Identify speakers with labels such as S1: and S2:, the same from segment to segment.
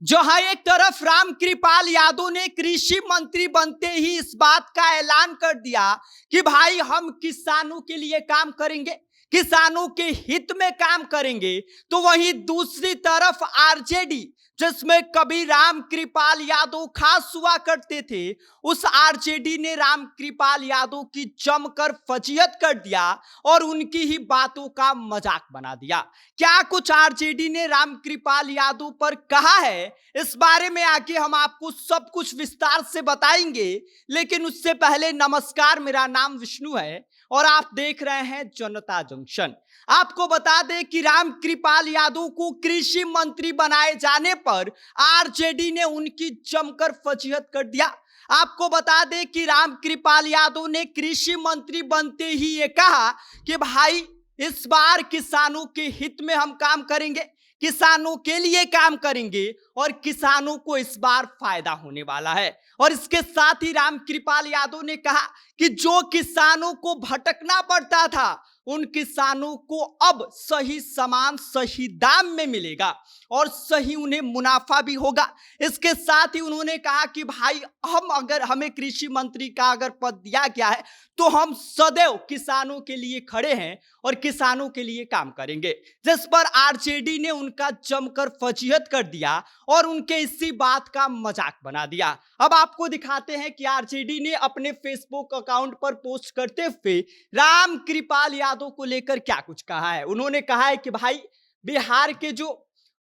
S1: जहां एक तरफ राम कृपाल यादव ने कृषि मंत्री बनते ही इस बात का ऐलान कर दिया कि भाई हम किसानों के लिए काम करेंगे, किसानों के हित में काम करेंगे, तो वहीं दूसरी तरफ आरजेडी, जिसमें कभी राम कृपाल यादव खास हुआ करते थे, उस आरजेडी ने राम कृपाल यादव की जमकर फजीहत कर दिया और उनकी ही बातों का मजाक बना दिया। क्या कुछ आरजेडी ने राम कृपाल यादव पर कहा है, इस बारे में आगे हम आपको सब कुछ विस्तार से बताएंगे। लेकिन उससे पहले नमस्कार, मेरा नाम विष्णु है और आप देख रहे हैं जनता जंक्शन। आपको बता दें कि राम कृपाल यादव को कृषि मंत्री बनाए जाने पर आरजेडी ने उनकी जमकर फजीहत कर दिया। आपको बता दें कि राम कृपाल यादव ने कृषि मंत्री बनते ही ये कहा कि भाई इस बार किसानों के हित में हम काम करेंगे, किसानों के लिए काम करेंगे और किसानों को इस बार फायदा होने वाला है। और इसके साथ ही राम कृपाल यादव ने कहा कि जो किसानों को भटकना पड़ता था, उन किसानों को अब सही सामान सही दाम में मिलेगा और सही उन्हें मुनाफा भी होगा। इसके साथ ही उन्होंने कहा कि भाई हमें कृषि मंत्री का अगर पद दिया गया है तो हम सदैव किसानों के लिए खड़े हैं और किसानों के लिए काम करेंगे। जिस पर आरजेडी ने उनका जमकर फजीहत कर दिया और उनके इसी बात का मजाक बना दिया। अब आपको दिखाते हैं कि आरजेडी ने अपने फेसबुक अकाउंट पर पोस्ट करते हुए राम कृपाल यादव को लेकर क्या कुछ कहा है। उन्होंने कहा है कि भाई बिहार के जो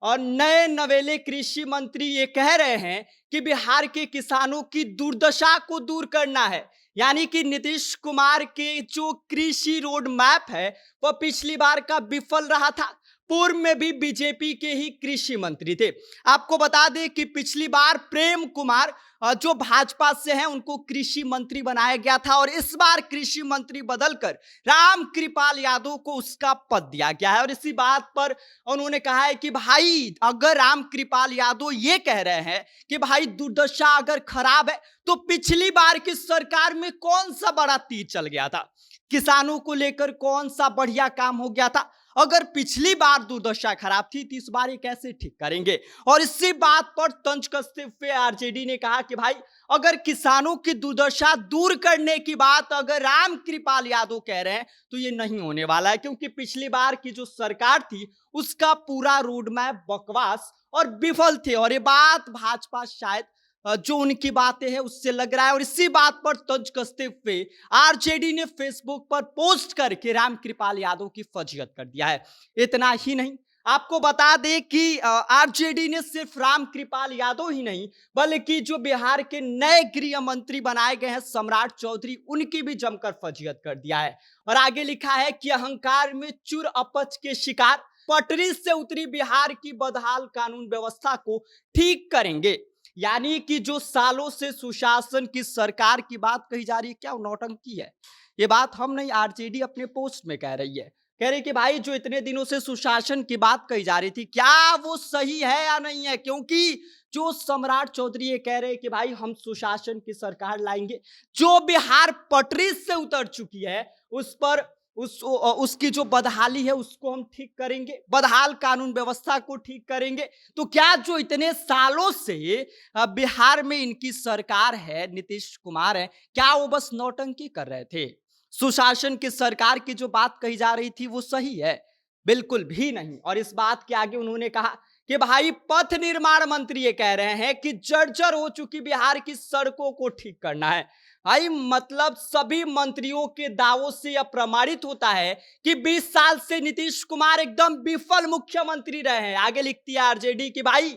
S1: और नए नवेले कृषि मंत्री ये कह रहे हैं कि बिहार के किसानों की दुर्दशा को दूर करना है, यानी कि नीतीश कुमार के जो कृषि रोड मैप है वह पिछली बार का विफल रहा था। पूर्व में भी बीजेपी के ही कृषि मंत्री थे। आपको बता दें कि पिछली बार प्रेम कुमार जो भाजपा से हैं उनको कृषि मंत्री बनाया गया था और इस बार कृषि मंत्री बदलकर राम कृपाल यादव को उसका पद दिया गया है। और इसी बात पर उन्होंने कहा है कि भाई अगर राम कृपाल यादव ये कह रहे हैं कि भाई दुर्दशा अगर खराब है तो पिछली बार की सरकार में कौन सा बड़ा तीर चल गया था, किसानों को लेकर कौन सा बढ़िया काम हो गया था। अगर पिछली बार दुर्दशा खराब थी तो इस बार ये कैसे ठीक करेंगे। और इसी बात पर तंज कसते हुए आरजेडी ने कहा कि भाई अगर किसानों की दुर्दशा दूर करने की बात अगर राम कृपाल यादव कह रहे हैं तो ये नहीं होने वाला है, क्योंकि पिछली बार की जो सरकार थी उसका पूरा रोड मैप बकवास और विफल थे और ये बात भाजपा शायद जो उनकी बातें हैं उससे लग रहा है। और इसी बात पर तंज कसते हुए आरजेडी ने फेसबुक पर पोस्ट करके राम कृपाल यादव की फजीहत कर दिया है। इतना ही नहीं, आपको बता दें कि आरजेडी ने सिर्फ राम कृपाल यादव ही नहीं बल्कि जो बिहार के नए गृह मंत्री बनाए गए हैं सम्राट चौधरी, उनकी भी जमकर फजीहत कर दिया है। और आगे लिखा है कि अहंकार में चुर अपच के शिकार पटरी से उतरी बिहार की बदहाल कानून व्यवस्था को ठीक करेंगे। यानी कि जो सालों से सुशासन की सरकार की बात कही जा रही है, क्या वो नौटंकी है? ये बात हम नहीं, आरजेडी अपने पोस्ट में कह रही है। कह रही कि भाई जो इतने दिनों से सुशासन की बात कही जा रही थी, क्या वो सही है या नहीं है? क्योंकि जो सम्राट चौधरी ये कह रहे हैं कि भाई हम सुशासन की सरकार लाएंगे, जो बिहार पटरी से उतर चुकी है उस पर उसकी जो बदहाली है उसको हम ठीक करेंगे, बदहाल कानून व्यवस्था को ठीक करेंगे। तो क्या जो इतने सालों से बिहार में इनकी सरकार है, नीतीश कुमार है, क्या वो बस नौटंकी कर रहे थे? सुशासन की सरकार की जो बात कही जा रही थी वो सही है? बिल्कुल भी नहीं। और इस बात के आगे उन्होंने कहा कि भाई पथ निर्माण मंत्री ये कह रहे हैं कि जर्जर हो चुकी बिहार की सड़कों को ठीक करना है। भाई मतलब सभी मंत्रियों के दावों से यह प्रमाणित होता है कि 20 साल से नीतीश कुमार एकदम विफल मुख्यमंत्री रहे हैं। आगे लिखती है आरजेडी कि भाई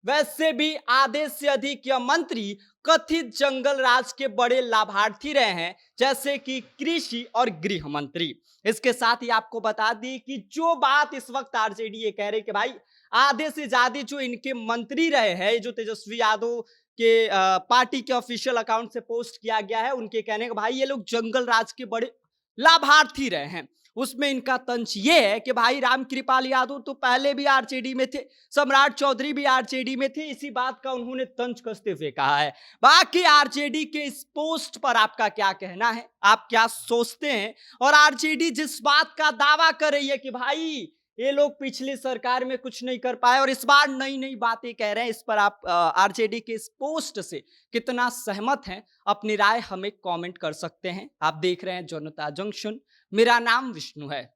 S1: वैसे भी आधे से अधिक यह मंत्री कथित जंगल राज के बड़े लाभार्थी रहे हैं, जैसे कि कृषि और गृह मंत्री। इसके साथ ही आपको बता दी कि जो बात इस वक्त आरजेडी ये कह रहे कि भाई आधे से ज्यादा जो इनके मंत्री रहे हैं, जो तेजस्वी यादव के पार्टी के ऑफिशियल अकाउंट से पोस्ट किया गया है, उनके कहने का भाई ये लोग जंगल राज के बड़े लाभार्थी रहे हैं। उसमें इनका तंज ये है कि भाई राम कृपाल यादव तो पहले भी आरजेडी में थे, सम्राट चौधरी भी आरजेडी में थे। इसी बात का उन्होंने तंज कसते हुए कहा है। बाकी आरजेडी के इस पोस्ट पर आपका क्या कहना है, आप क्या सोचते हैं? और आरजेडी जिस बात का दावा कर रही है कि भाई ये लोग पिछली सरकार में कुछ नहीं कर पाए और इस बार नई नई बातें कह रहे हैं। इस पर आप आरजेडी के इस पोस्ट से कितना सहमत हैं, अपनी राय हमें कमेंट कर सकते हैं। आप देख रहे हैं जनता जंक्शन, मेरा नाम विष्णु है।